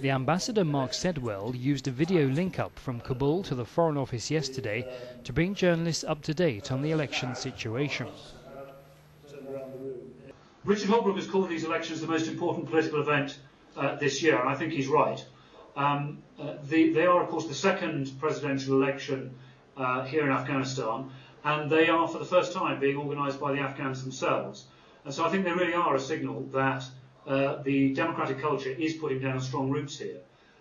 The ambassador Mr.Sedwill used a video link-up from Kabul to the Foreign Office yesterday to bring journalists up to date on the election situation. Richard Holbrooke has called these elections the most important political event this year, and I think he's right. They are, of course, the second presidential election here in Afghanistan, and they are, for the first time, being organised by the Afghans themselves. And so I think they really are a signal that the democratic culture is putting down strong roots here.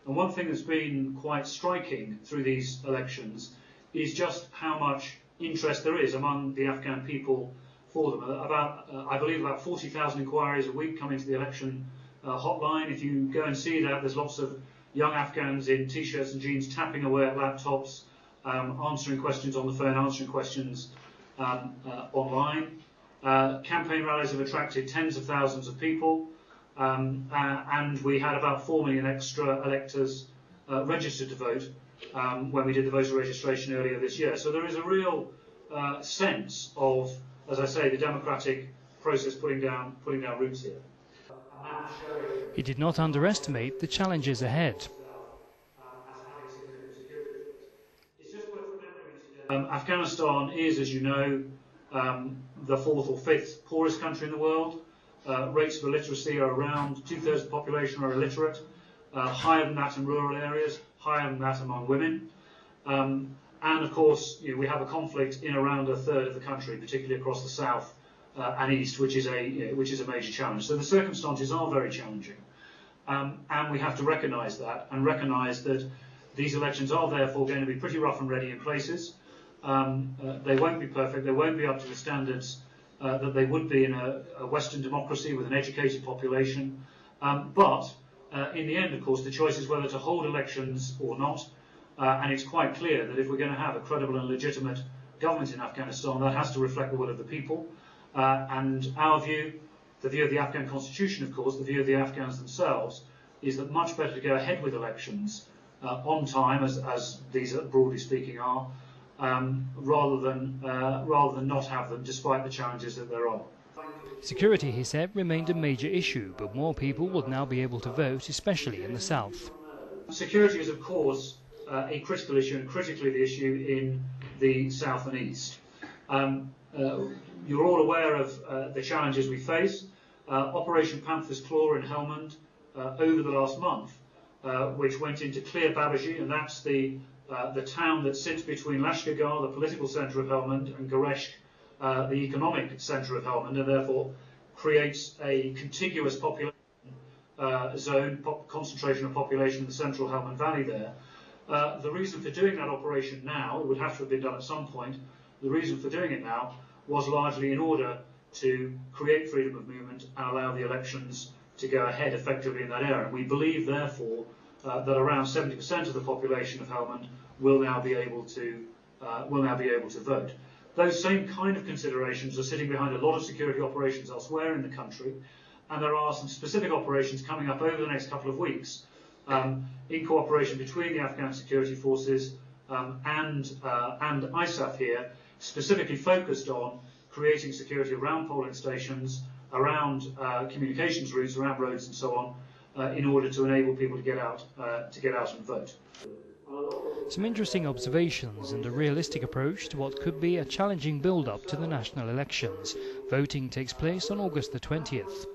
And one thing that's been quite striking through these elections is just how much interest there is among the Afghan people for them. I believe about 40,000 inquiries a week come into the election hotline. If you go and see that, there's lots of young Afghans in t-shirts and jeans tapping away at laptops, answering questions on the phone, answering questions online. Campaign rallies have attracted tens of thousands of people, and we had about 4 million extra electors registered to vote when we did the voter registration earlier this year. So there is a real sense of, as I say, the democratic process putting down roots here. He did not underestimate the challenges ahead. Afghanistan is, as you know, the fourth or fifth poorest country in the world. Rates of illiteracy are around 2/3 of the population are illiterate, higher than that in rural areas, higher than that among women. And of course, we have a conflict in around 1/3 of the country, particularly across the south and east, which is a major challenge. So the circumstances are very challenging, and we have to recognise that, and recognise that these elections are therefore going to be pretty rough and ready in places. They won't be perfect. They won't be up to the standards that they would be in a Western democracy with an educated population. But in the end, of course, the choice is whether to hold elections or not. And it's quite clear that if we're going to have a credible and legitimate government in Afghanistan, that has to reflect the will of the people. And our view, the view of the Afghan constitution, of course, the view of the Afghans themselves, is that much better to go ahead with elections on time, as these broadly speaking are, rather than not have them, despite the challenges that there are. Security, he said, remained a major issue, but more people will now be able to vote, especially in the south. Security is, of course, a critical issue, and critically the issue in the south and east. You're all aware of the challenges we face. Operation Panther's Claw in Helmand over the last month, which went into Clear Babaji, and that's the town that sits between Lashkargah, the political centre of Helmand, and Gereshk, the economic centre of Helmand, and therefore creates a contiguous population zone, concentration of population in the central Helmand Valley there. The reason for doing that operation now, it would have to have been done at some point, the reason for doing it now was largely in order to create freedom of movement and allow the elections to go ahead effectively in that area. And we believe, therefore, that around 70% of the population of Helmand will now be able to vote. Those same kind of considerations are sitting behind a lot of security operations elsewhere in the country, and there are some specific operations coming up over the next couple of weeks in cooperation between the Afghan security forces and ISAF here, specifically focused on creating security around polling stations, around communications routes, around roads and so on, in order to enable people to get out and vote. Some interesting observations and a realistic approach to what could be a challenging build-up to the national elections. Voting takes place on August the 20th.